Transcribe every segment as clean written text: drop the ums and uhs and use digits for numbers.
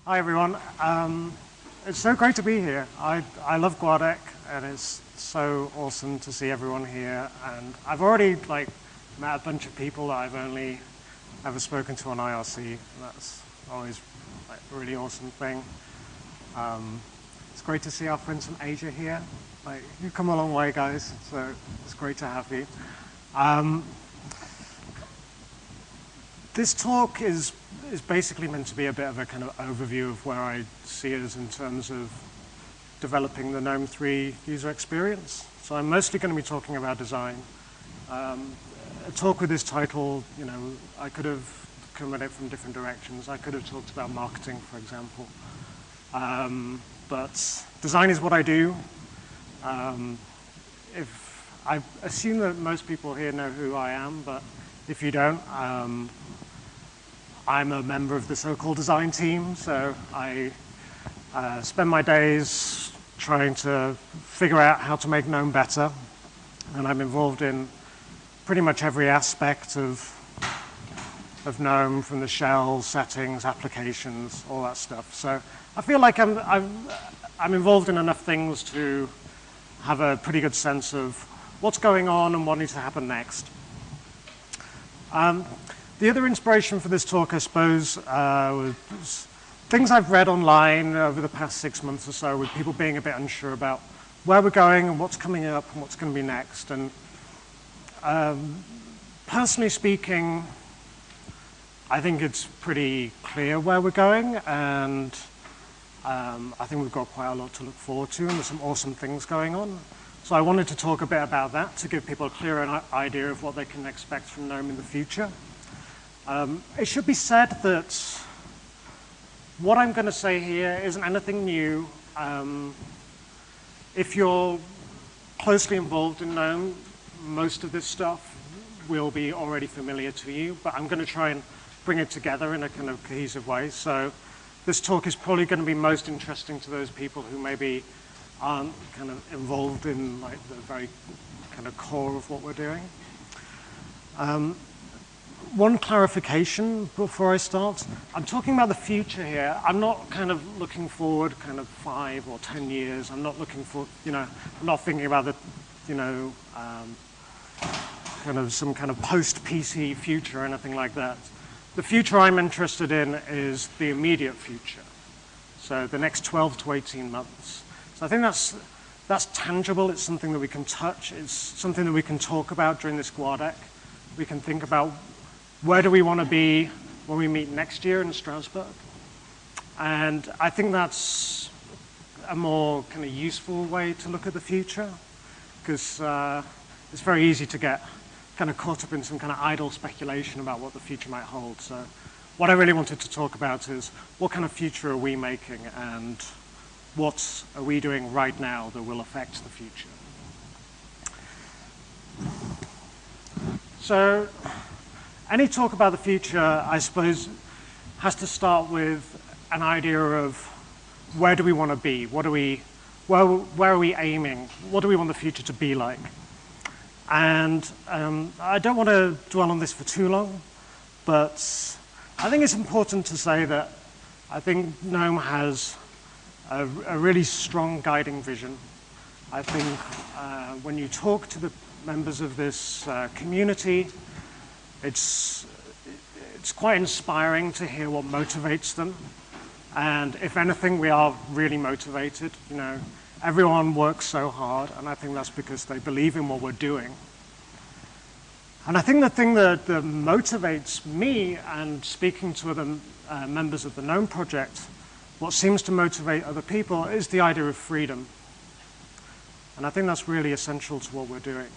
Hi everyone. It's so great to be here. I love Guadec, and it's so awesome to see everyone here. And I've already met a bunch of people that I've only ever spoken to on IRC. And that's always a really awesome thing. It's great to see our friends from Asia here. You've come a long way, guys. So it's great to have you. This talk is basically meant to be a bit of a kind of overview of where I see us in terms of developing the GNOME 3 user experience. So I'm mostly going to be talking about design. A talk with this title, I could have come at it from different directions. I could have talked about marketing, for example. But design is what I do. If I assume that most people here know who I am, but if you don't, I'm a member of the so-called design team, so I spend my days trying to figure out how to make GNOME better, and I'm involved in pretty much every aspect of GNOME, from the shell, settings, applications, all that stuff. So I feel like I'm involved in enough things to have a pretty good sense of what's going on and what needs to happen next. The other inspiration for this talk, I suppose, was things I've read online over the past 6 months or so, with people being a bit unsure about where we're going and what's coming up and what's going to be next. And personally speaking, I think it's pretty clear where we're going, and I think we've got quite a lot to look forward to, and there's some awesome things going on. So I wanted to talk a bit about that to give people a clearer idea of what they can expect from GNOME in the future. It should be said that what I'm going to say here isn't anything new. If you're closely involved in GNOME, most of this stuff will be already familiar to you, but I'm going to try and bring it together in a kind of cohesive way. So this talk is probably going to be most interesting to those people who maybe aren't kind of involved in the very kind of core of what we're doing. One clarification before I start. I'm talking about the future here. I'm not kind of looking forward kind of 5 or 10 years. I'm not looking for, I'm not thinking about the, kind of some kind of post-PC future or anything like that. The future I'm interested in is the immediate future. So the next 12 to 18 months. So I think that's tangible. It's something that we can touch. It's something that we can talk about during this Guadec. We can think about where do we want to be when we meet next year in Strasbourg. And I think that's a more kind of useful way to look at the future, because it's very easy to get kind of caught up in some kind of idle speculation about what the future might hold. So what I really wanted to talk about is what kind of future are we making, and what are we doing right now that will affect the future. So any talk about the future, I suppose, has to start with an idea of where do we want to be? Where are we aiming? What do we want the future to be like? And I don't want to dwell on this for too long, but I think it's important to say that I think GNOME has a really strong guiding vision. I think when you talk to the members of this community, it's quite inspiring to hear what motivates them. And if anything, we are really motivated. Everyone works so hard, and I think that's because they believe in what we're doing. And I think the thing that motivates me, and speaking to other members of the GNOME project, what seems to motivate other people is the idea of freedom. And I think that's really essential to what we're doing.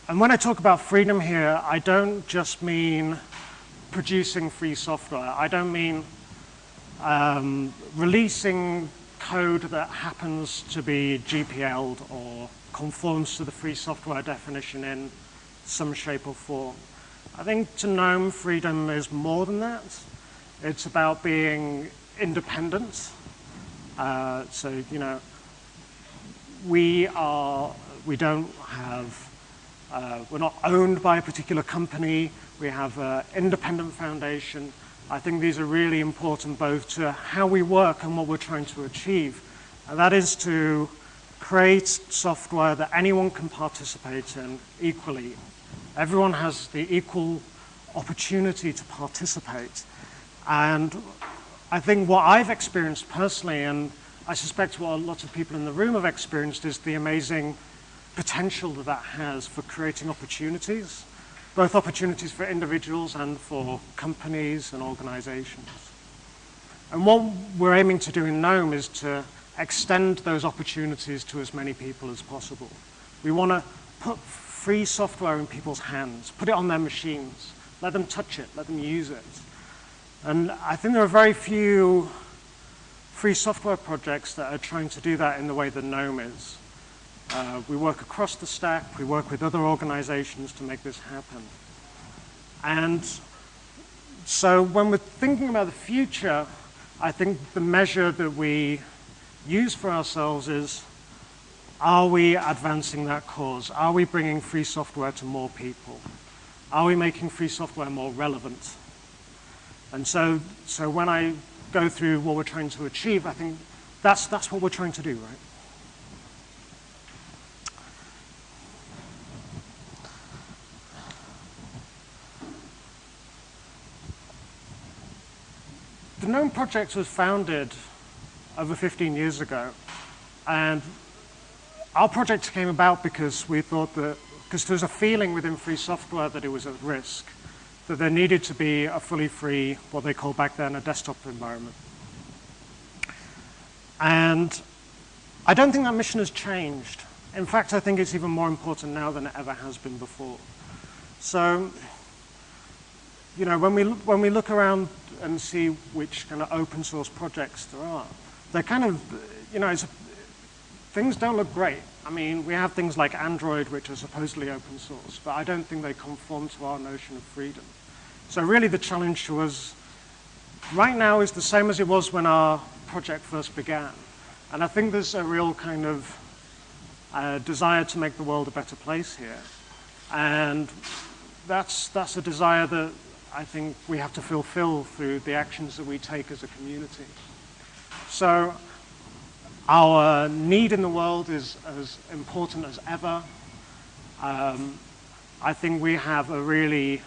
And when I talk about freedom here, I don't just mean producing free software. I don't mean releasing code that happens to be GPL'd or conforms to the free software definition in some shape or form. I think to GNOME, freedom is more than that. It's about being independent. So, we don't have, we're not owned by a particular company. We have an independent foundation, I think these are really important both to how we work and what we're trying to achieve. And that is to create software that anyone can participate in equally. Everyone has the equal opportunity to participate. And I think what I've experienced personally, and I suspect what lots of people in the room have experienced, is the amazing potential that that has for creating opportunities, both opportunities for individuals and for companies and organizations. And what we're aiming to do in GNOME is to extend those opportunities to as many people as possible. We want to put free software in people's hands, put it on their machines, let them touch it, let them use it. And I think there are very few free software projects that are trying to do that in the way that GNOME is. We work across the stack, we work with other organizations to make this happen. And so when we're thinking about the future, I think the measure that we use for ourselves is, are we advancing that cause? Are we bringing free software to more people? Are we making free software more relevant? And so when I go through what we're trying to achieve, I think that's what we're trying to do, right? The GNOME project was founded over 15 years ago, and our project came about because we thought that, because there was a feeling within free software that it was at risk, that there needed to be a fully free, what they called back then, a desktop environment. And I don't think that mission has changed. In fact, I think it's even more important now than it ever has been before. So, you know, when we look around and see which kind of open source projects there are, they're kind of, you know, things don't look great. I mean, we have things like Android, which are supposedly open source, but I don't think they conform to our notion of freedom. So really the challenge to us right now is the same as it was when our project first began. And I think there's a real kind of desire to make the world a better place here. And that's a desire that I think we have to fulfill through the actions that we take as a community. So our need in the world is as important as ever. I think we have a really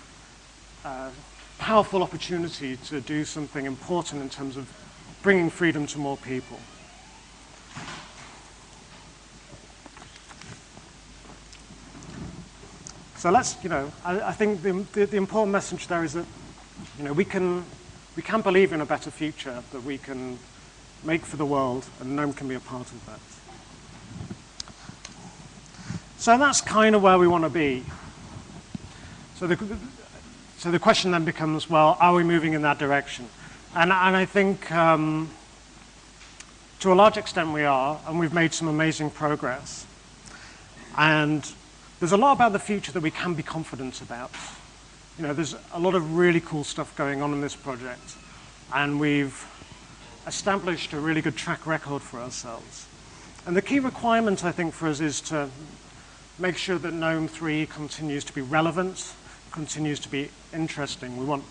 powerful opportunity to do something important in terms of bringing freedom to more people. So let's, you know, I think the important message there is that, you know, we can believe in a better future that we can make for the world, and GNOME can be a part of that. So that's kind of where we want to be. So the question then becomes, well, are we moving in that direction? And I think to a large extent we are, and we've made some amazing progress. And there's a lot about the future that we can be confident about. You know, there's a lot of really cool stuff going on in this project, and we've established a really good track record for ourselves. And the key requirement, I think, for us is to make sure that GNOME 3 continues to be relevant, continues to be interesting. We want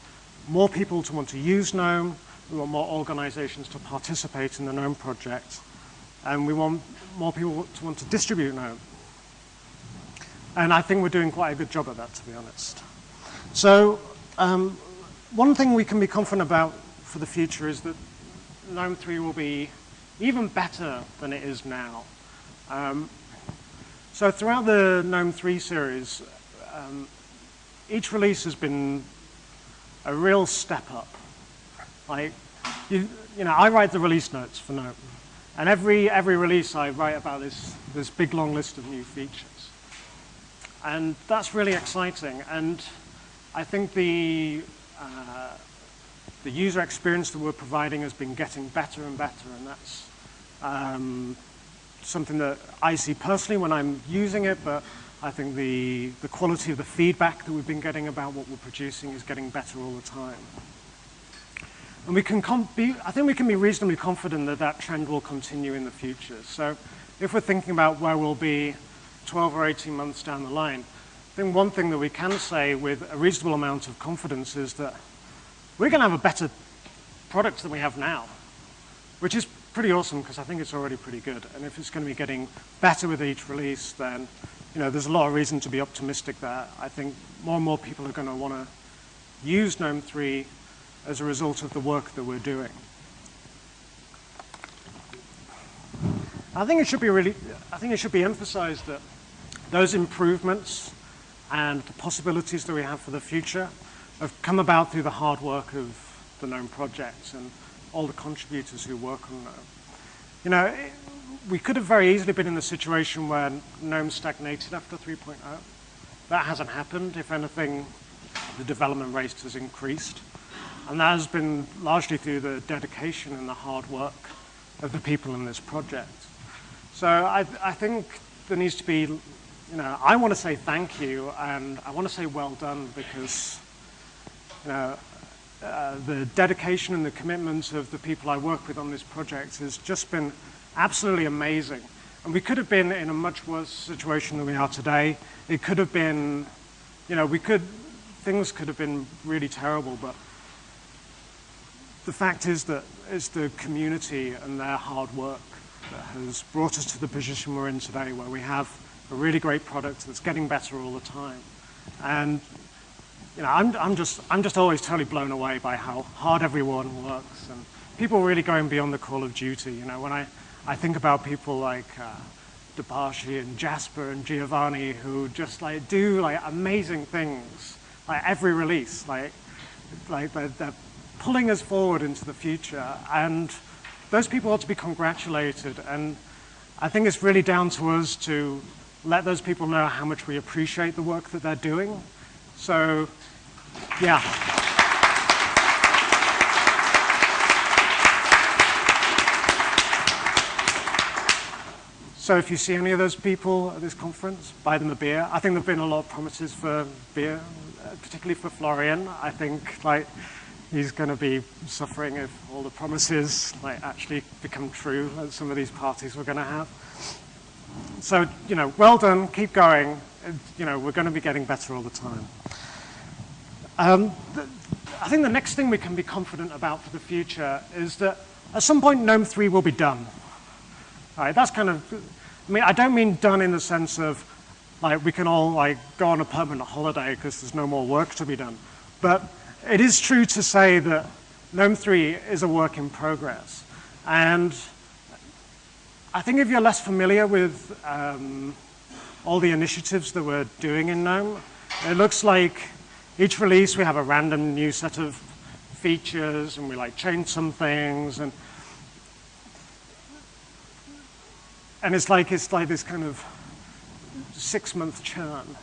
more people to want to use GNOME, we want more organizations to participate in the GNOME project, and we want more people to want to distribute GNOME. And I think we're doing quite a good job at that, to be honest. So one thing we can be confident about for the future is that GNOME 3 will be even better than it is now. So throughout the GNOME 3 series, each release has been a real step up. Like, you know, I write the release notes for GNOME, and every release I write about this big long list of new features. And that's really exciting. And I think the user experience that we're providing has been getting better and better, and that's something that I see personally when I'm using it, but I think the quality of the feedback that we've been getting about what we're producing is getting better all the time. And I think we can be reasonably confident that that trend will continue in the future. So if we're thinking about where we'll be 12 or 18 months down the line, I think one thing that we can say with a reasonable amount of confidence is that we're going to have a better product than we have now, which is pretty awesome because I think it's already pretty good. And if it's going to be getting better with each release, then there's a lot of reason to be optimistic there. I think more and more people are going to want to use GNOME 3 as a result of the work that we're doing. I think it should be emphasized that those improvements and the possibilities that we have for the future have come about through the hard work of the GNOME project and all the contributors who work on GNOME. We could have very easily been in the situation where GNOME stagnated after 3.0. That hasn't happened. If anything, the development rate has increased. And that has been largely through the dedication and the hard work of the people in this project. So I think there needs to be, I want to say thank you, and I want to say well done, because the dedication and the commitment of the people I work with on this project has just been absolutely amazing. And we could have been in a much worse situation than we are today. It could have been, things could have been really terrible, but the fact is that it's the community and their hard work that has brought us to the position we're in today, where we have a really great product that's getting better all the time. And I'm just always totally blown away by how hard everyone works, and people really going beyond the call of duty. When I think about people like Debashi and Jasper and Giovanni, who just do amazing things every release, they're pulling us forward into the future, and those people ought to be congratulated. And I think it's really down to us to let those people know how much we appreciate the work that they're doing. So, yeah. So if you see any of those people at this conference, buy them a beer. I think there have been a lot of promises for beer, particularly for Florian. I think he's going to be suffering if all the promises actually become true at some of these parties we're going to have. So, well done, keep going. We're going to be getting better all the time. I think the next thing we can be confident about for the future is that at some point GNOME 3 will be done. All right, that's kind of, I don't mean done in the sense of we can all go on a permanent holiday because there's no more work to be done. But it is true to say that GNOME 3 is a work in progress. And I think if you're less familiar with all the initiatives that we're doing in GNOME, it looks like each release we have a random new set of features, and we change some things, and it's like this kind of 6-month churn.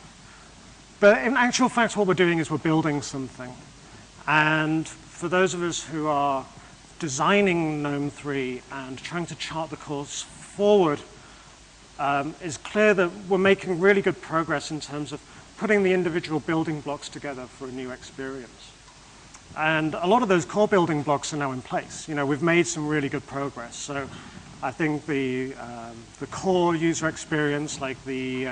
But in actual fact, what we're doing is we're building something. And for those of us who are designing GNOME 3 and trying to chart the course forward, it's clear that we're making really good progress in terms of putting the individual building blocks together for a new experience. And a lot of those core building blocks are now in place. We've made some really good progress. So I think the core user experience, like the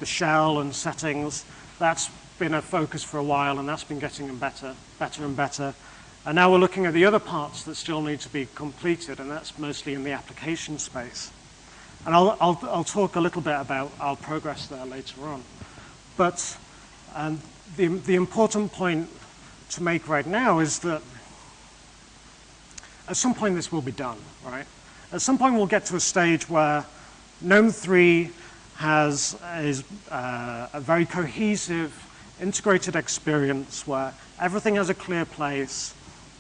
shell and settings, that's been a focus for a while, and that's been getting better and better. And now we're looking at the other parts that still need to be completed, and that's mostly in the application space. And I'll talk a little bit about our progress there later on. But the important point to make right now is that at some point this will be done, right? At some point we'll get to a stage where GNOME 3 is a very cohesive, integrated experience where everything has a clear place,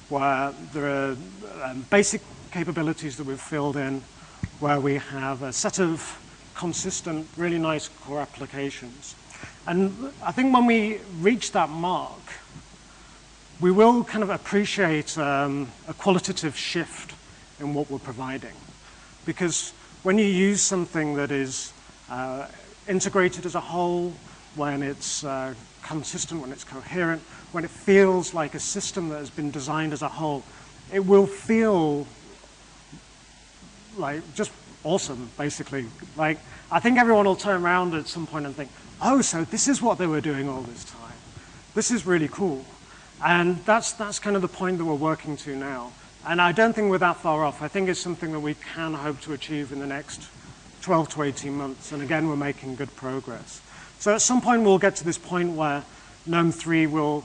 where there are basic capabilities that we've filled in, where we have a set of consistent, really nice core applications. And I think when we reach that mark, we will kind of appreciate a qualitative shift in what we're providing. Because when you use something that is integrated as a whole, when it's consistent, when it's coherent, when it feels like a system that has been designed as a whole, it will feel just awesome, basically. I think everyone will turn around at some point and think, oh, so this is what they were doing all this time. This is really cool. And that's kind of the point that we're working to now. And I don't think we're that far off. I think it's something that we can hope to achieve in the next 12 to 18 months. And again, we're making good progress. So at some point, we'll get to this point where GNOME 3 will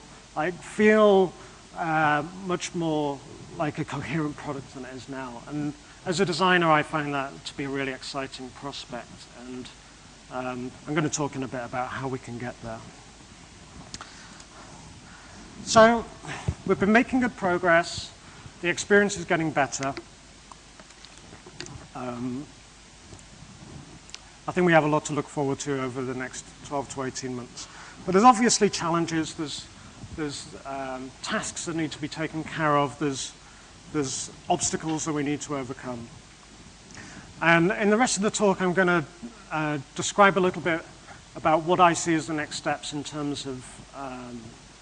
feel much more like a coherent product than it is now. And as a designer, I find that to be a really exciting prospect. And I'm going to talk in a bit about how we can get there. So we've been making good progress. The experience is getting better. I think we have a lot to look forward to over the next 12 to 18 months. But there's obviously challenges. There's tasks that need to be taken care of. There's obstacles that we need to overcome. And in the rest of the talk, I'm going to describe a little bit about what I see as the next steps in terms of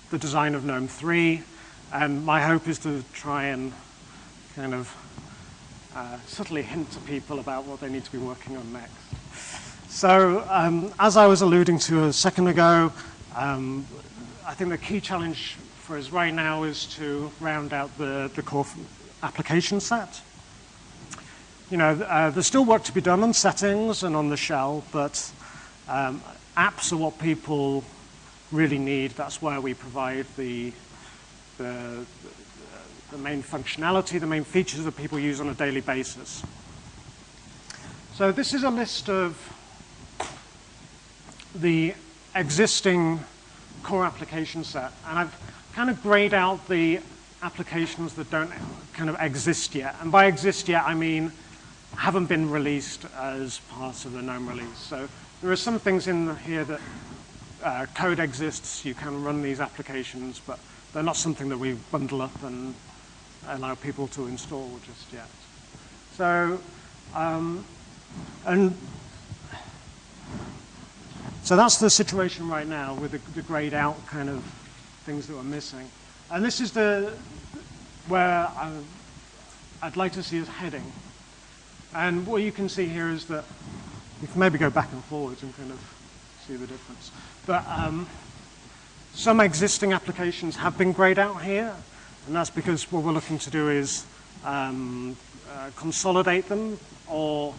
the design of GNOME 3. And my hope is to try and kind of subtly hint to people about what they need to be working on next. So as I was alluding to a second ago, I think the key challenge for us right now is to round out the core application set. You know, there's still work to be done on settings and on the shell, but apps are what people really need. That's where we provide the main functionality, the main features that people use on a daily basis. So this is a list of the existing core application set. And I've kind of grayed out the applications that don't kind of exist yet. And by exist yet, I mean haven't been released as part of the GNOME release. So there are some things in here that code exists. You can run these applications, but they're not something that we bundle up and allow people to install just yet. So, so that's the situation right now with the grayed out kind of things that we're missing. And this is where I'd like to see us heading. And what you can see here is that you can maybe go back and forwards and kind of see the difference. But some existing applications have been grayed out here, and that's because what we're looking to do is consolidate them or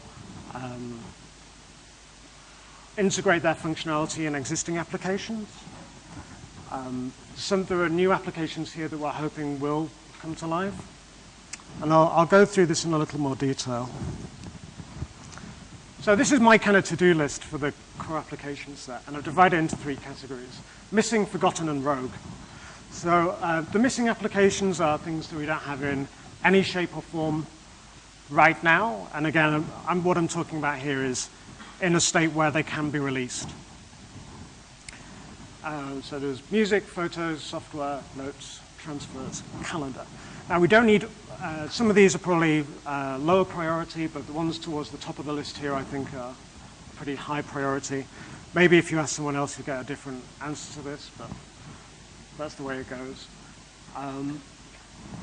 integrate their functionality in existing applications. There are new applications here that we're hoping will come to life. And I'll go through this in a little more detail. So this is my kind of to-do list for the core application set, and I've divided it into 3 categories: missing, forgotten, and rogue. So the missing applications are things that we don't have in any shape or form right now. And again, what I'm talking about here is in a state where they can be released. So there's music, photos, software, notes, transfers, calendar. Now we don't need, some of these are probably lower priority, but the ones towards the top of the list here I think are pretty high priority. Maybe if you ask someone else you get a different answer to this, but that's the way it goes.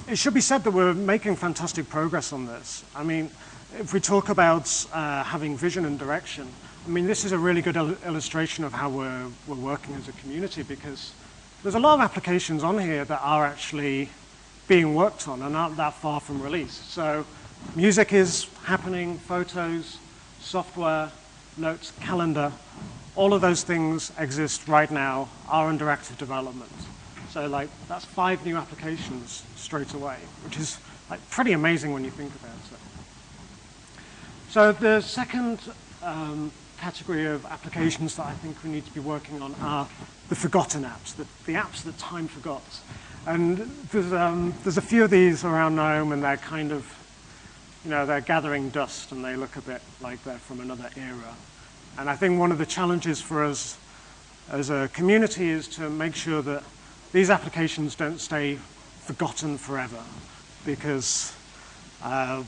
It should be said that we're making fantastic progress on this. I mean, if we talk about having vision and direction, I mean, this is a really good illustration of how we're working as a community, because there's a lot of applications on here that are actually being worked on and aren't that far from release. So music is happening, photos, software, notes, calendar, all of those things exist right now, are under active development. So like, that's 5 new applications straight away, which is like pretty amazing when you think about it. So the second category of applications that I think we need to be working on are the forgotten apps, the apps that time forgot. And there's a few of these around GNOME, and they're kind of, you know, they're gathering dust, and they look a bit like they're from another era. And I think one of the challenges for us as a community is to make sure that these applications don't stay forgotten forever, because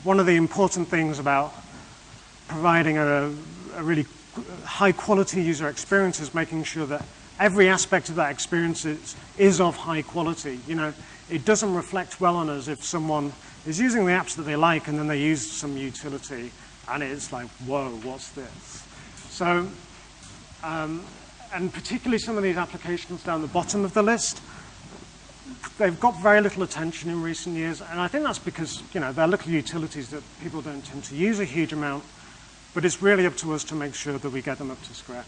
one of the important things about providing a really high quality user experience is making sure that every aspect of that experience is of high quality. You know, it doesn't reflect well on us if someone is using the apps that they like and then they use some utility and it's like, whoa, what's this? So, and particularly some of these applications down the bottom of the list, they've got very little attention in recent years, and I think that's because, you know, they're little utilities that people don't tend to use a huge amount, but it's really up to us to make sure that we get them up to scratch.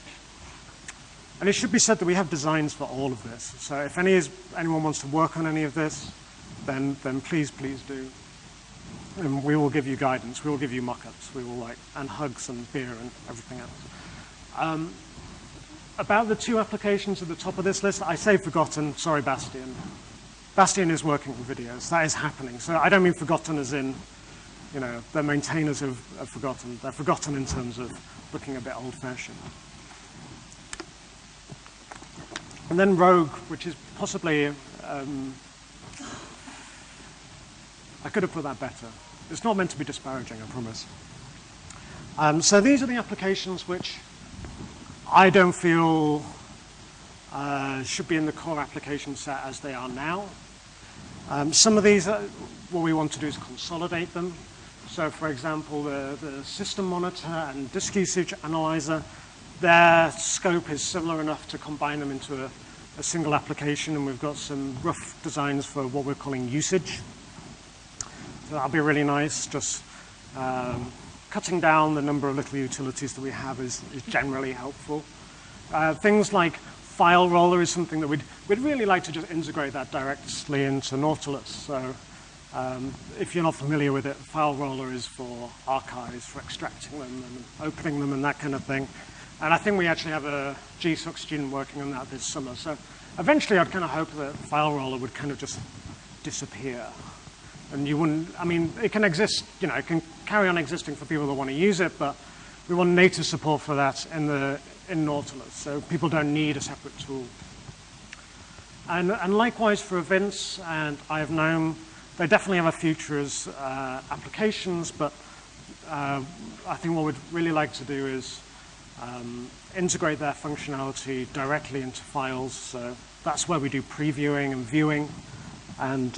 And it should be said that we have designs for all of this. So if anyone wants to work on any of this, then please do. And we will give you guidance. We will give you mock-ups. We will and hugs and beer and everything else. About the two applications at the top of this list, I say forgotten. Sorry, Bastian. Bastian is working on videos. That is happening. So I don't mean forgotten as in, you know, the maintainers have forgotten. They're forgotten in terms of looking a bit old-fashioned. And then Rogue, which is possibly, I could have put that better. It's not meant to be disparaging, I promise. So these are the applications which I don't feel should be in the core application set as they are now. Some of these, what we want to do is consolidate them. So for example, the system monitor and disk usage analyzer, their scope is similar enough to combine them into a single application, and we've got some rough designs for what we're calling usage. So that'll be really nice. Just cutting down the number of little utilities that we have is generally helpful. Things like file roller is something that we'd really like to just integrate that directly into Nautilus. So if you're not familiar with it, file roller is for archives, for extracting them and opening them and that kind of thing. And I think we actually have a GSOC student working on that this summer. So eventually I'd kind of hope that file roller would kind of just disappear. And you wouldn't, I mean, it can exist, you know, it can carry on existing for people that want to use it, but we want native support for that in Nautilus, so people don't need a separate tool. And likewise for events and IVenome, they definitely have a future as applications, but I think what we'd really like to do is integrate their functionality directly into files. So that's where we do previewing and viewing, and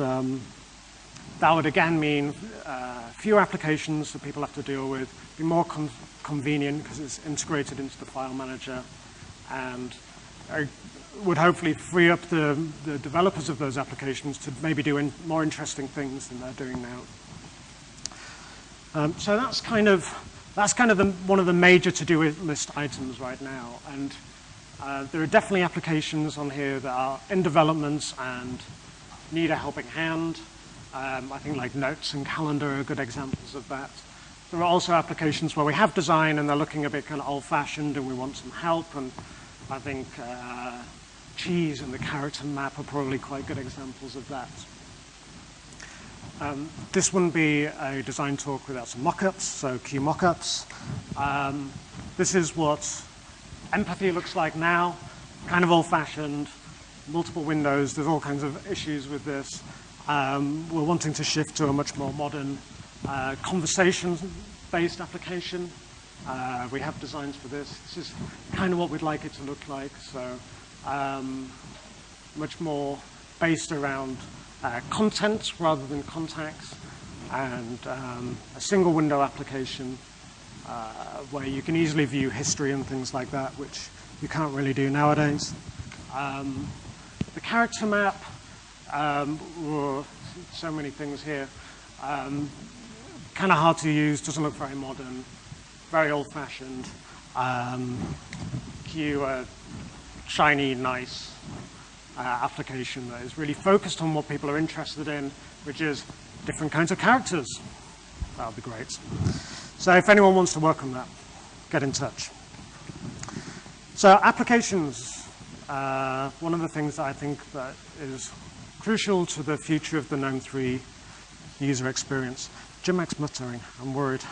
that would again mean fewer applications that people have to deal with, be more convenient because it's integrated into the file manager, and would hopefully free up the developers of those applications to maybe do more interesting things than they're doing now. So that's kind of one of the major to-do list items right now, and there are definitely applications on here that are in development and need a helping hand. I think like notes and calendar are good examples of that. There are also applications where we have design and they're looking a bit kind of old-fashioned and we want some help, and I think cheese and the character map are probably quite good examples of that. This wouldn't be a design talk without some mock-ups, so cue mock-ups. This is what empathy looks like now, kind of old-fashioned, multiple windows, there's all kinds of issues with this. We're wanting to shift to a much more modern conversation-based application. We have designs for this. This is kind of what we'd like it to look like, so much more based around content rather than contacts, and a single window application where you can easily view history and things like that, which you can't really do nowadays. The character map, so many things here. Kind of hard to use, doesn't look very modern, very old-fashioned. Cue a shiny, nice application that is really focused on what people are interested in, which is different kinds of characters. That would be great. So if anyone wants to work on that, get in touch. So applications, one of the things that I think that is crucial to the future of the GNOME 3 user experience. Jim Mac's muttering, I'm worried.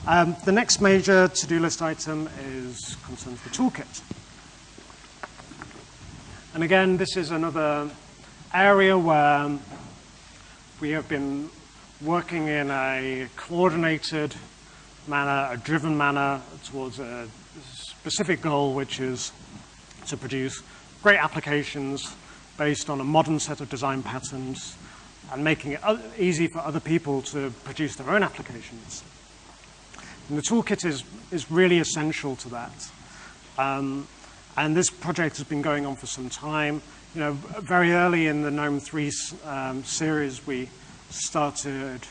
The next major to-do list item concerns the toolkit. And again, this is another area where we have been working in a coordinated manner, a driven manner towards a specific goal, which is to produce great applications based on a modern set of design patterns and making it easy for other people to produce their own applications. And the toolkit is really essential to that. And this project has been going on for some time. You know, very early in the GNOME 3 series, we started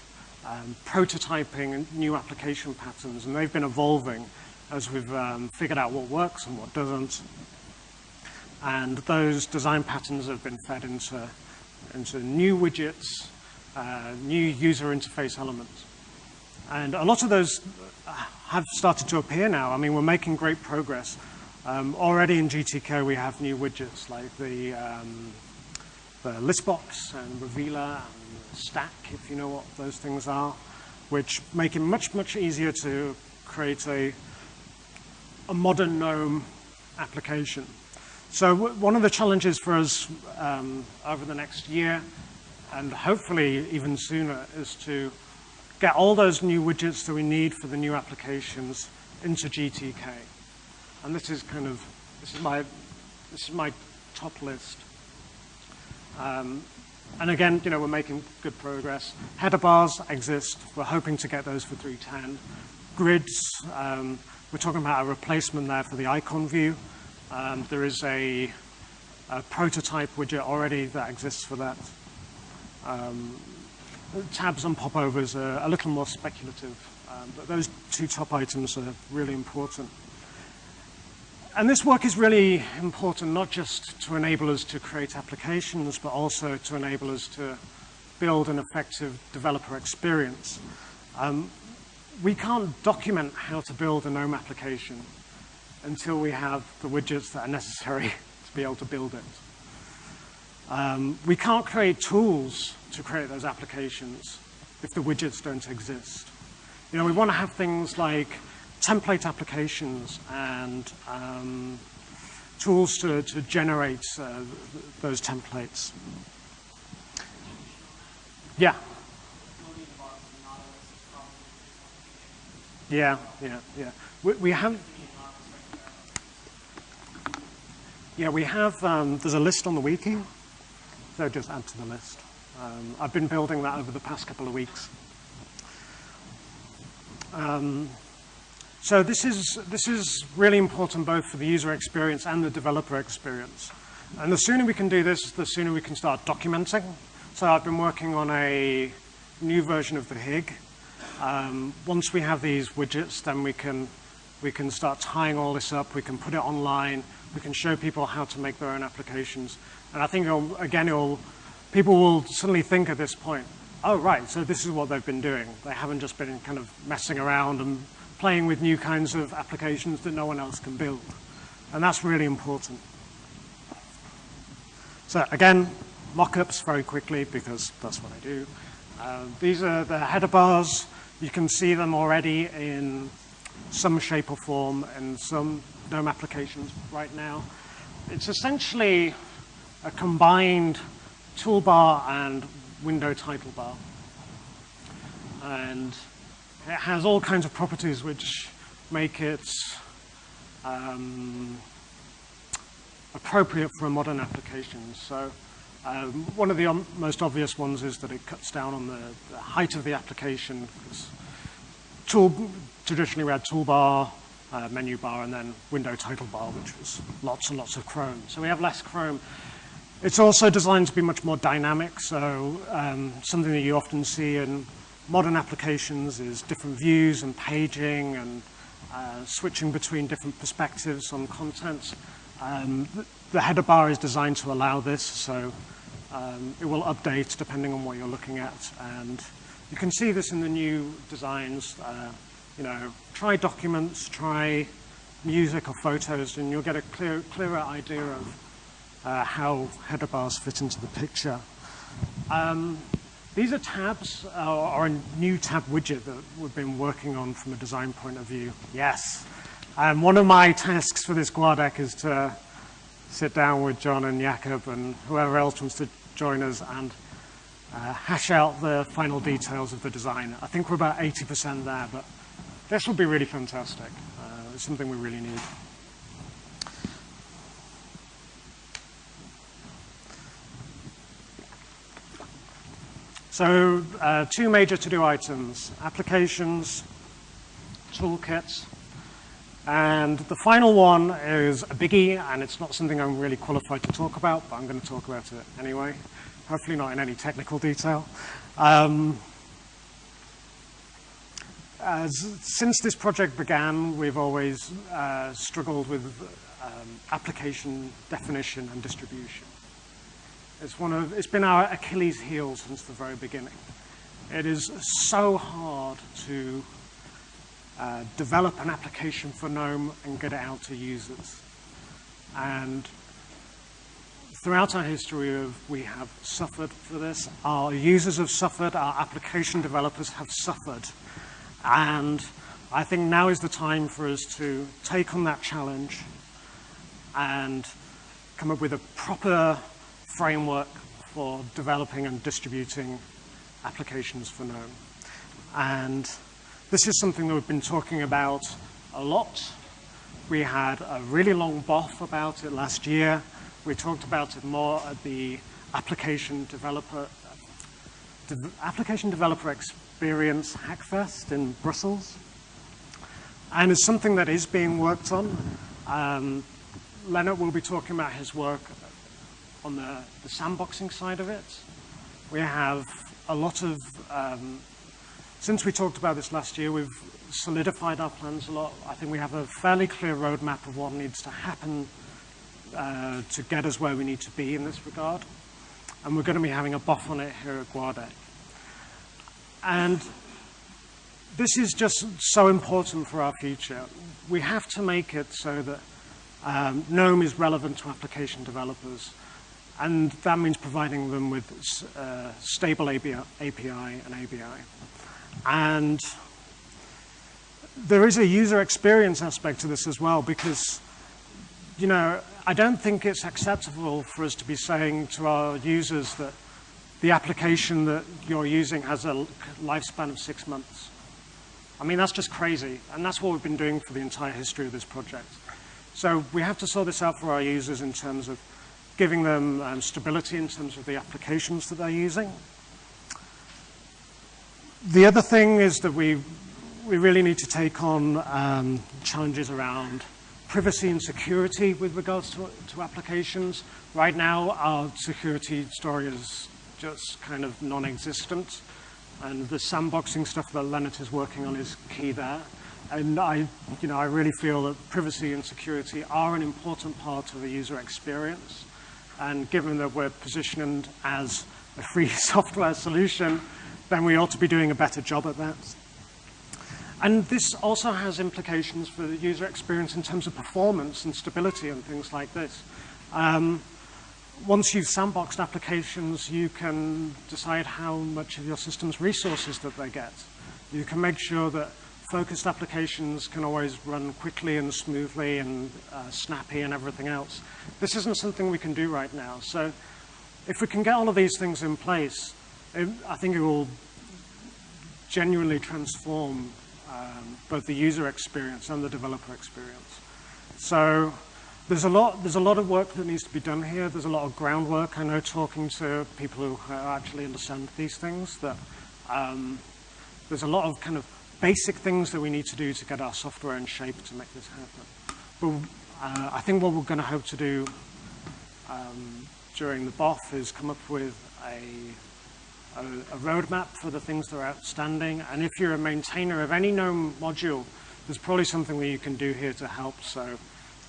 prototyping new application patterns, and they've been evolving as we've figured out what works and what doesn't. And those design patterns have been fed into new widgets, new user interface elements. And a lot of those have started to appear now. I mean, we're making great progress. Already in GTK, we have new widgets like the list box and revealer and stack, if you know what those things are, which make it much, much easier to create a modern GNOME application. So one of the challenges for us over the next year, and hopefully even sooner, is to get all those new widgets that we need for the new applications into GTK. And this is my top list. And again, you know, we're making good progress. Header bars exist. We're hoping to get those for 3.10. Grids, we're talking about a replacement there for the icon view. There is a prototype widget already that exists for that. Tabs and popovers are a little more speculative, but those two top items are really important. And this work is really important not just to enable us to create applications, but also to enable us to build an effective developer experience. We can't document how to build a GNOME application until we have the widgets that are necessary to be able to build it. We can't create tools to create those applications if the widgets don't exist. You know, we want to have things like template applications and tools to generate those templates. Yeah. Yeah. We have. Yeah, we have. There's a list on the wiki, so just add to the list. I've been building that over the past couple of weeks. So this is really important both for the user experience and the developer experience. And the sooner we can do this, the sooner we can start documenting. So I've been working on a new version of the HIG. Once we have these widgets, then we can start tying all this up. We can put it online. We can show people how to make their own applications. And I think, people will suddenly think at this point, oh, right, so this is what they've been doing. They haven't just been kind of messing around and playing with new kinds of applications that no one else can build. And that's really important. So again, mockups very quickly because that's what I do. These are the header bars. You can see them already in some shape or form in some GNOME applications right now. It's essentially a combined toolbar and window title bar. And it has all kinds of properties which make it appropriate for a modern application. So one of the most obvious ones is that it cuts down on the height of the application. Traditionally we had toolbar, menu bar, and then window title bar, which was lots and lots of Chrome. So we have less Chrome. It's also designed to be much more dynamic. So something that you often see in modern applications is different views and paging and switching between different perspectives on content. The header bar is designed to allow this, so it will update depending on what you're looking at. And you can see this in the new designs. You know, try documents, try music or photos, and you'll get a clearer idea of how header bars fit into the picture. These are tabs, or a new tab widget that we've been working on from a design point of view. Yes. One of my tasks for this GWADEC is to sit down with John and Jakob and whoever else wants to join us and hash out the final details of the design. I think we're about 80% there, but this will be really fantastic. It's something we really need. So two major to-do items: applications, toolkits. And the final one is a biggie, and it's not something I'm really qualified to talk about, but I'm going to talk about it anyway, hopefully not in any technical detail. Since this project began, we've always struggled with application definition and distribution. It's been our Achilles heel since the very beginning. It is so hard to develop an application for GNOME and get it out to users. And throughout our history, we have suffered for this. Our users have suffered, our application developers have suffered. And I think now is the time for us to take on that challenge and come up with a proper framework for developing and distributing applications for GNOME. And this is something that we've been talking about a lot. We had a really long BOF about it last year. We talked about it more at the Application Developer Experience Hackfest in Brussels. And it's something that is being worked on. Leonard will be talking about his work on the sandboxing side of it. We have a lot of, since we talked about this last year, we've solidified our plans a lot. I think we have a fairly clear roadmap of what needs to happen to get us where we need to be in this regard. And we're going to be having a BOF on it here at Guade. And this is just so important for our future. We have to make it so that GNOME is relevant to application developers. And that means providing them with stable API and ABI. And there is a user experience aspect to this as well, because, you know, I don't think it's acceptable for us to be saying to our users that the application that you're using has a lifespan of 6 months. I mean, that's just crazy. And that's what we've been doing for the entire history of this project. So we have to sort this out for our users in terms of giving them stability in terms of the applications that they're using. The other thing is that we really need to take on challenges around privacy and security with regards to applications. Right now, our security story is just kind of non-existent, and the sandboxing stuff that Leonard is working on is key there. And I really feel that privacy and security are an important part of the user experience. And given that we're positioned as a free software solution, then we ought to be doing a better job at that. And this also has implications for the user experience in terms of performance and stability and things like this. Once you've sandboxed applications, you can decide how much of your system's resources that they get. You can make sure that focused applications can always run quickly and smoothly and snappy and everything else. This isn't something we can do right now. So if we can get all of these things in place, I think it will genuinely transform both the user experience and the developer experience. So there's a lot of work that needs to be done here. There's a lot of groundwork. I know, talking to people who actually understand these things, that there's a lot of kind of basic things that we need to do to get our software in shape to make this happen. But I think what we're going to hope to do during the BOF is come up with a roadmap for the things that are outstanding. And if you're a maintainer of any GNOME module, there's probably something that you can do here to help. So,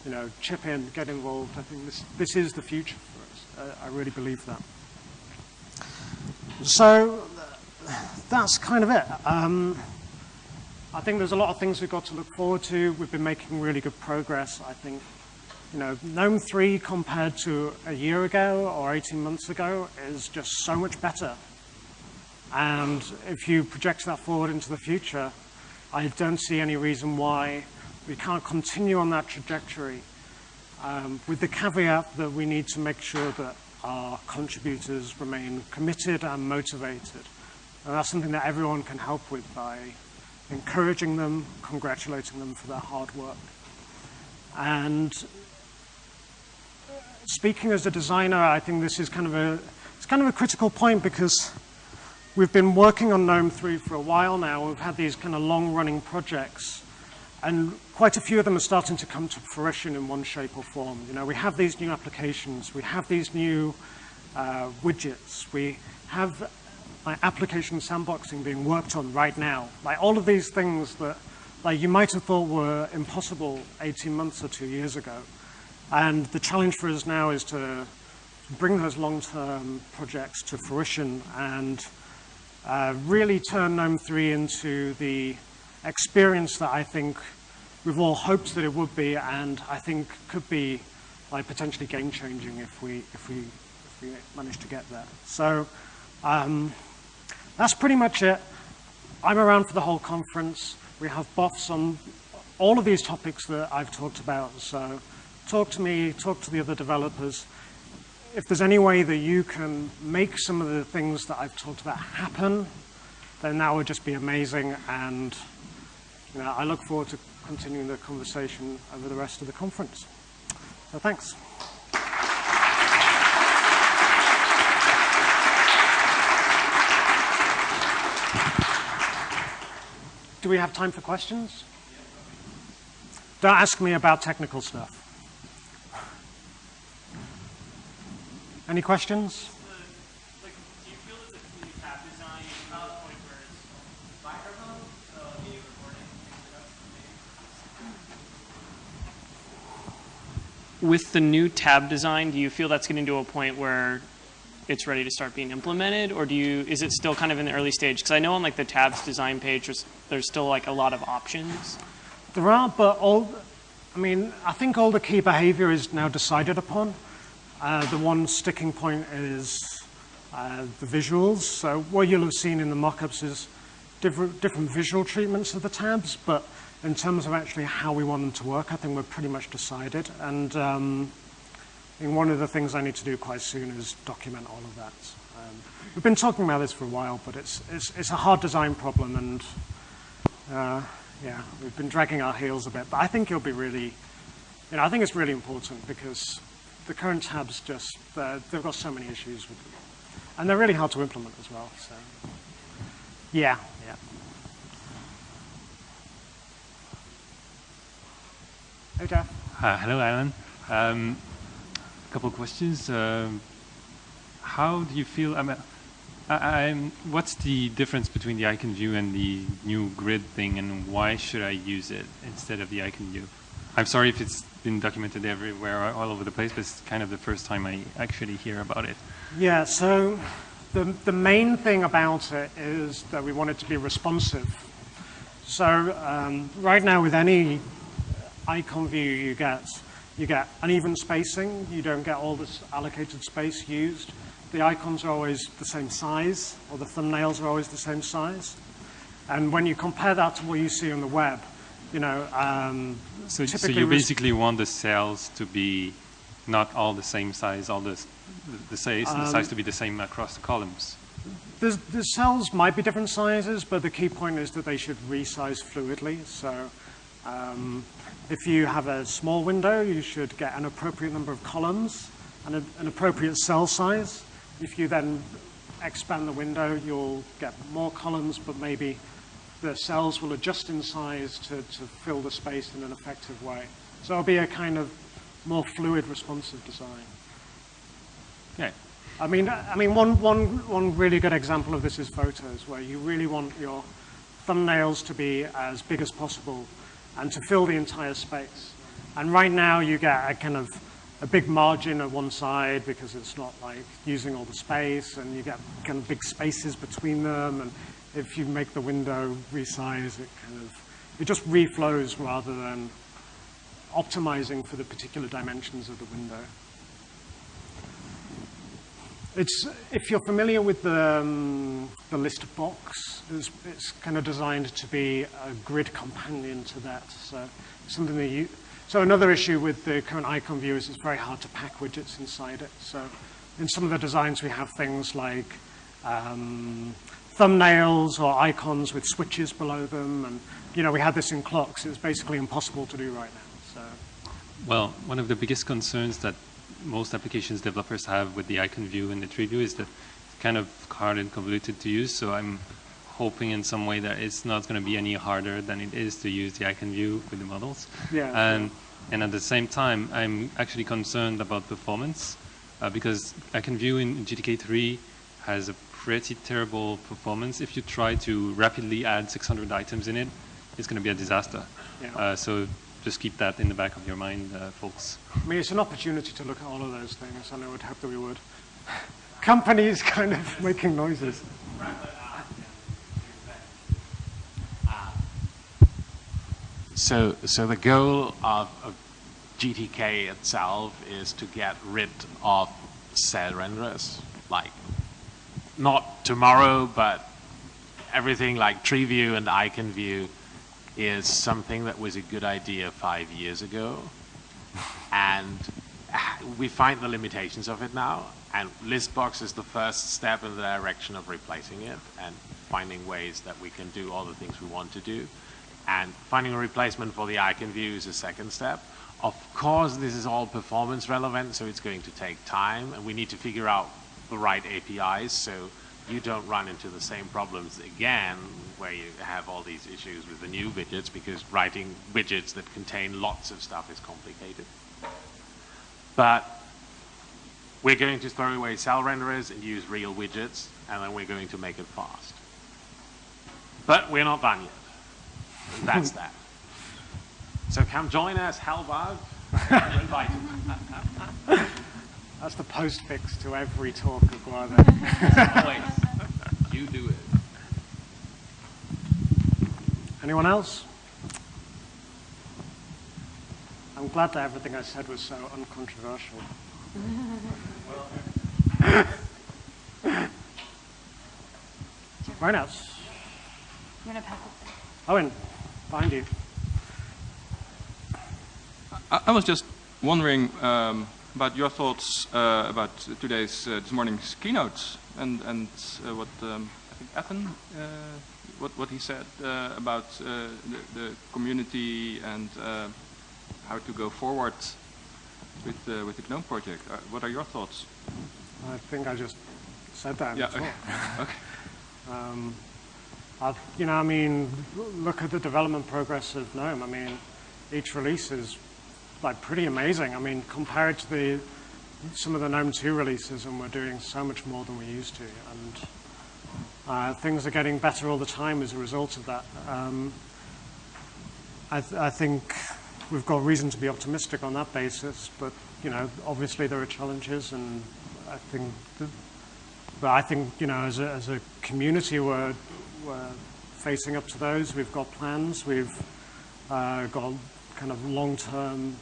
you know, chip in, get involved. I think this is the future for us. I really believe that. So that's kind of it. I think there's a lot of things we've got to look forward to. We've been making really good progress. I think, you know, GNOME 3 compared to a year ago or 18 months ago is just so much better. And if you project that forward into the future, I don't see any reason why we can't continue on that trajectory, with the caveat that we need to make sure that our contributors remain committed and motivated. And that's something that everyone can help with by encouraging them, congratulating them for their hard work. And speaking as a designer, I think this is kind of a critical point, because we've been working on GNOME 3 for a while now. We've had these kind of long-running projects, And quite a few of them are starting to come to fruition in one shape or form. You know, we have these new applications, we have these new widgets, we have like application sandboxing being worked on right now. Like all of these things that like you might have thought were impossible 18 months or 2 years ago. And the challenge for us now is to bring those long-term projects to fruition and really turn GNOME 3 into the experience that I think we've all hoped that it would be, and I think could be like potentially game-changing if we manage to get there. So that's pretty much it. I'm around for the whole conference. We have BOFs on all of these topics that I've talked about. So talk to me, talk to the other developers. If there's any way that you can make some of the things that I've talked about happen, then that would just be amazing. And you know, I look forward to continuing the conversation over the rest of the conference. So thanks. Do we have time for questions? Don't ask me about technical stuff. Any questions? Do you feel that the new tab design is to the point where it's microphone, video recording, things like that? With the new tab design, do you feel that's getting to a point where it's ready to start being implemented, or is it still kind of in the early stage? Because I know on like the tabs design page, there's still like a lot of options. There are, but I think all the key behavior is now decided upon. The one sticking point is the visuals. So what you'll have seen in the mockups is different visual treatments of the tabs, but in terms of actually how we want them to work, I think we're pretty much decided. And one of the things I need to do quite soon is document all of that. We've been talking about this for a while, but it's a hard design problem, and yeah, we've been dragging our heels a bit. But I think it'll be really, I think it's really important because the current tabs just, they've got so many issues with them. And they're really hard to implement as well, so yeah. Hey, Jeff. Hello, Alan. A couple of questions. How do you feel, what's the difference between the icon view and the new grid thing, and why should I use it instead of the icon view? I'm sorry if it's been documented everywhere, all over the place, but it's kind of the first time I actually hear about it. Yeah, so the main thing about it is that we want it to be responsive. So right now with any icon view you get uneven spacing. You don't get all this allocated space used. The icons are always the same size, or the thumbnails are always the same size. And when you compare that to what you see on the web, so you basically want the cells to be not all the same size, all the size to be the same across the columns. The cells might be different sizes, but the key point is that they should resize fluidly. So if you have a small window, you should get an appropriate number of columns and an appropriate cell size. If you then expand the window, you'll get more columns, but maybe the cells will adjust in size to fill the space in an effective way. So it'll be a kind of more fluid, responsive design. Okay. I mean, one really good example of this is photos, where you really want your thumbnails to be as big as possible and to fill the entire space. And right now you get a kind of a big margin at one side because it's not like using all the space, and you get kind of big spaces between them. And if you make the window resize, it just reflows rather than optimizing for the particular dimensions of the window. If you're familiar with the list box, it's kind of designed to be a grid companion to that. So something that so another issue with the current icon view is it's very hard to pack widgets inside it. So in some of the designs we have things like thumbnails or icons with switches below them, and we had this in clocks. It's basically impossible to do right now. So, well, one of the biggest concerns that most applications developers have with the icon view and the tree view is that it's kind of hard and convoluted to use. So I'm hoping in some way that it's not going to be any harder than it is to use the icon view with the models. Yeah. And at the same time, I'm actually concerned about performance because icon view in GTK3 has a pretty terrible performance. If you try to rapidly add 600 items in it, it's going to be a disaster. Yeah. So just keep that in the back of your mind, folks. I mean, it's an opportunity to look at all of those things, and I would hope that we would. Companies kind of making noises. So the goal of GTK itself is to get rid of cell renderers, like not tomorrow, but everything like tree view and icon view is something that was a good idea 5 years ago, and we find the limitations of it now, and Listbox is the first step in the direction of replacing it and finding ways that we can do all the things we want to do. And finding a replacement for the icon view is a second step. Of course, this is all performance relevant, so it's going to take time, and we need to figure out the right APIs so you don't run into the same problems again where you have all these issues with the new widgets, because writing widgets that contain lots of stuff is complicated. But we're going to throw away cell renderers and use real widgets, and then we're going to make it fast. But we're not done yet. That's that. So come join us, Hellbug. You're invited. That's the postfix to every talk of Guava. Always. You do it. Anyone else? I'm glad that everything I said was so uncontroversial. Right now. You want to pass it? Owen, behind you. I was just wondering about your thoughts about this morning's keynote and what I think Ethan what he said about the community and how to go forward with the GNOME project. What are your thoughts? I think I just said that in the talk. Okay. You know, I mean, look at the development progress of GNOME. I mean, each release is like pretty amazing. I mean, compared to some of the GNOME 2 releases, and we're doing so much more than we used to. And things are getting better all the time as a result of that. I think we've got reason to be optimistic on that basis, but you know, obviously there are challenges, and I think, you know, as a community, we're facing up to those. We've got plans. We've got kind of long-term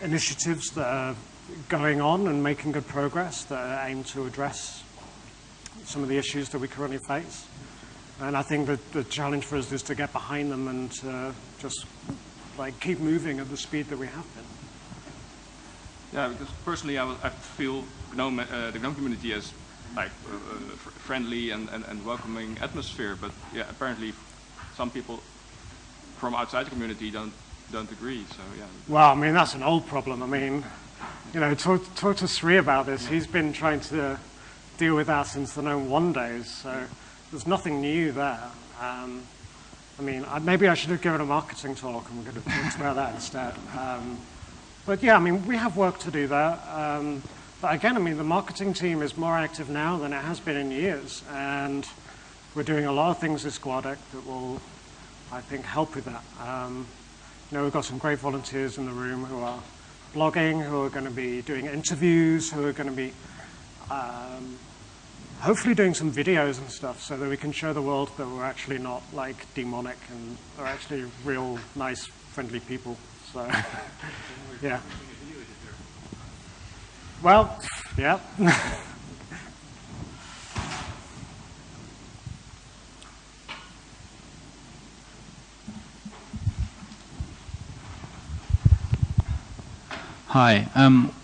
initiatives that are going on and making good progress that aim to address some of the issues that we currently face. And I think that the challenge for us is to get behind them and just like keep moving at the speed that we have been. Yeah, because personally I feel GNOME, the GNOME community as like friendly and welcoming atmosphere, but yeah, apparently some people from outside the community don't agree. So yeah. Well, I mean, that's an old problem. I mean, you know, talk to Sri about this. He's been trying to deal with that since the GNOME 1 days, so there's nothing new there. I mean, maybe I should have given a marketing talk and we're going to talk about that instead. But yeah, I mean, we have work to do there. But again, I mean, the marketing team is more active now than it has been in years, and we're doing a lot of things with Squadec that will, I think, help with that. You know, we've got some great volunteers in the room who are blogging, who are going to be doing interviews, who are going to be hopefully doing some videos and stuff so that we can show the world that we're actually not like demonic and are actually real nice, friendly people. So, yeah. Well, yeah. Hi.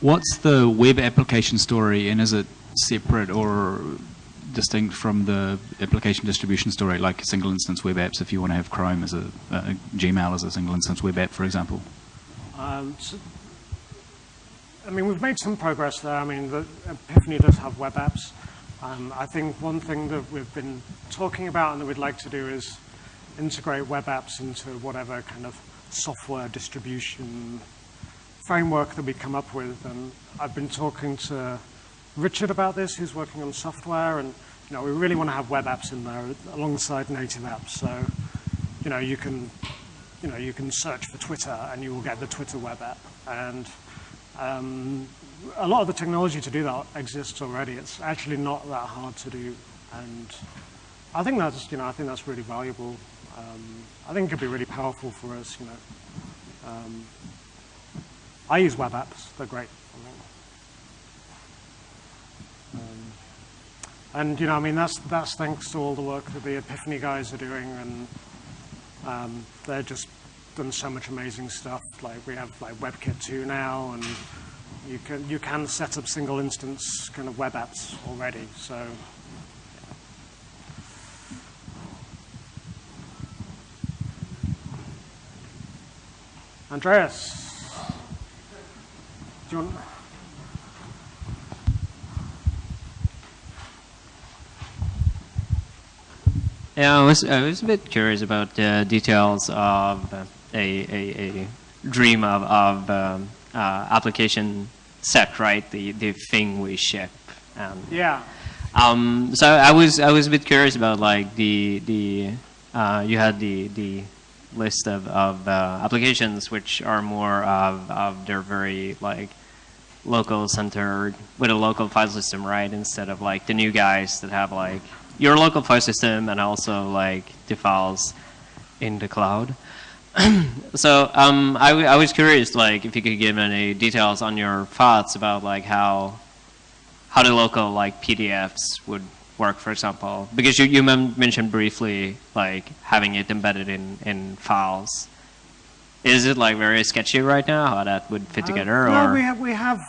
What's the web application story, and is it separate or distinct from the application distribution story, like single instance web apps, if you want to have Chrome as Gmail as a single instance web app, for example? So, I mean, we've made some progress there. I mean, the Epiphany does have web apps. I think one thing that we've been talking about and that we'd like to do is integrate web apps into whatever kind of software distribution framework that we come up with. And I've been talking to Richard about this, who's working on software, and we really want to have web apps in there alongside native apps. So, you can search for Twitter and you will get the Twitter web app. And a lot of the technology to do that exists already. It's actually not that hard to do, and I think that's really valuable. I think it could be really powerful for us. I use web apps; they're great. And that's thanks to all the work that the Epiphany guys are doing, and they're just done so much amazing stuff. Like we have like WebKit 2 now, and you can set up single instance kind of web apps already. So. Yeah. Andreas, do you want? Yeah, I was a bit curious about the details of a dream of application set, right? The thing we ship. Yeah. So I was a bit curious about like you had the list of applications which are more of they're very like local centered with a local file system, right? Instead of like the new guys that have like your local file system and also like the files in the cloud. So I was curious, like if you could give any details on your thoughts about like how the local like PDFs would work, for example, because you mentioned briefly like having it embedded in files. Is it like very sketchy right now how that would fit together? No, we have.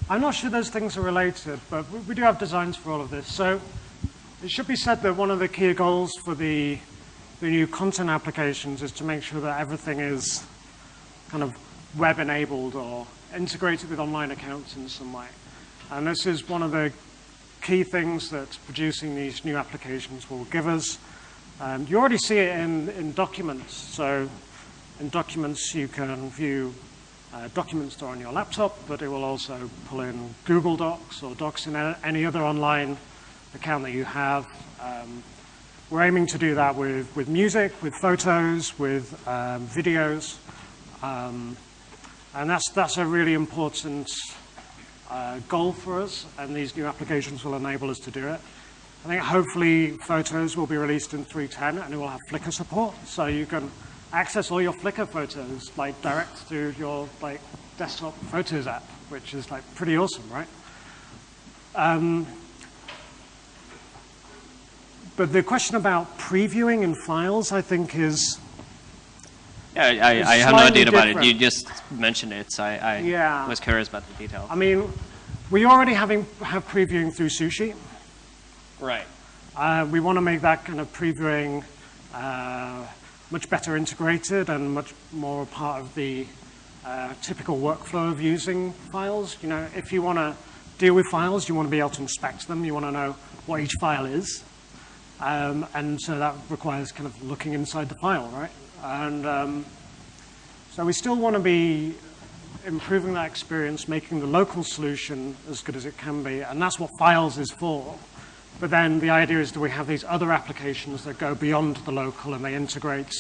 I'm not sure those things are related, but we do have designs for all of this. So it should be said that one of the key goals for the new content applications is to make sure that everything is kind of web enabled or integrated with online accounts in some way. And this is one of the key things that producing these new applications will give us. You already see it in documents. So in documents, you can view documents that are on your laptop, but it will also pull in Google Docs or Docs in any other online account that you have. We're aiming to do that with music, with photos, with videos. And that's a really important goal for us, and these new applications will enable us to do it. I think hopefully photos will be released in 3.10 and it will have Flickr support, so you can access all your Flickr photos like direct to your like desktop Photos app, which is like pretty awesome, right? But the question about previewing in files, I think, is I have no idea about it. You just mentioned it, so I yeah. was curious about the details. I mean, we already have previewing through Sushi. Right. We want to make that kind of previewing much better integrated and much more a part of the typical workflow of using files. If you want to deal with files, you want to be able to inspect them. You want to know what each file is. And so that requires kind of looking inside the file, right? And so we still want to be improving that experience, making the local solution as good as it can be, and that's what files is for. But then the idea is that we have these other applications that go beyond the local and they integrate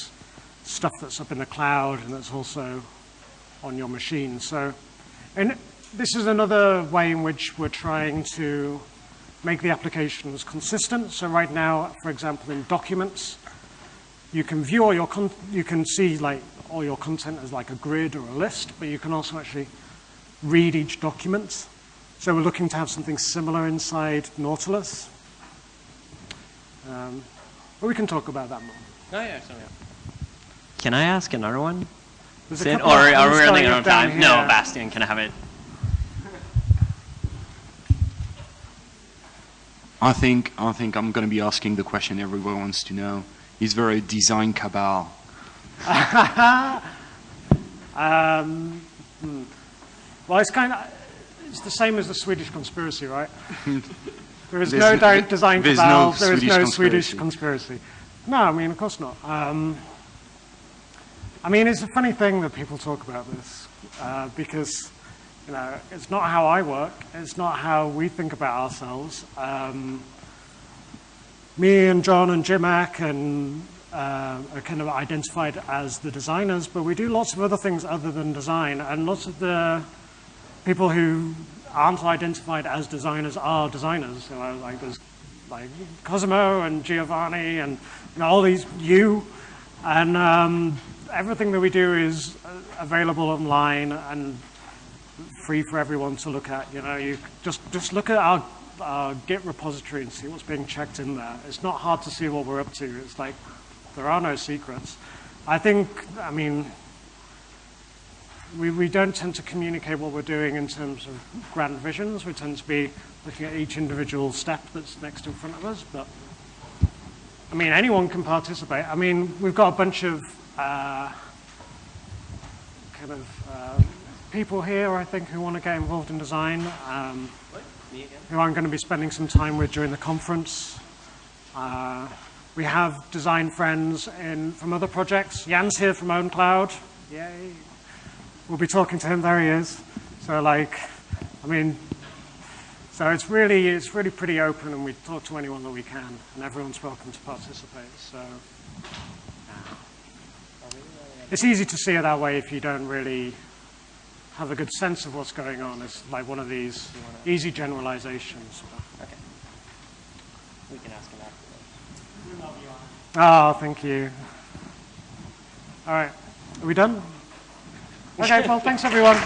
stuff that's up in the cloud and that's also on your machine. So, and this is another way in which we're trying to make the applications consistent. So right now, for example, in documents, you can view all you can see like all your content as like a grid or a list, but you can also actually read each document. So we're looking to have something similar inside Nautilus. But we can talk about that more. Oh, yeah, sorry. Can I ask another one? Or are we running out of time? Here. No, Bastian, can I have it? I think I'm going to be asking the question everyone wants to know. Is there a design cabal? Well, it's the same as the Swedish conspiracy, right? There is There's no n- design for there's no Valve. There is Swedish no Swedish conspiracy. conspiracy. No, I mean, of course not. I mean, it's a funny thing that people talk about this because, you know, it's not how I work. It's not how we think about ourselves. Me and John and Jimak and are kind of identified as the designers, but we do lots of other things other than design, and lots of the people who aren't identified as designers are designers. You know, like there's like Cosimo and Giovanni and you know, all these and everything that we do is available online and free for everyone to look at. You know, you just look at our Git repository and see what's being checked in there. It's not hard to see what we're up to. It's like there are no secrets. I mean, we don't tend to communicate what we're doing in terms of grand visions. We tend to be looking at each individual step that's next in front of us. But I mean, anyone can participate. I mean, we've got a bunch of people here, I think, who want to get involved in design, who I'm going to be spending some time with during the conference. We have design friends from other projects. Jan's here from OwnCloud. Yay. We'll be talking to him. There he is. So, like, I mean, so it's really pretty open, and we talk to anyone that we can, and everyone's welcome to participate. So, it's easy to see it that way if you don't really have a good sense of what's going on. It's like one of these easy generalizations. Okay. We can ask him afterwards. Oh, thank you. All right. Are we done? Okay, well, thanks, everyone.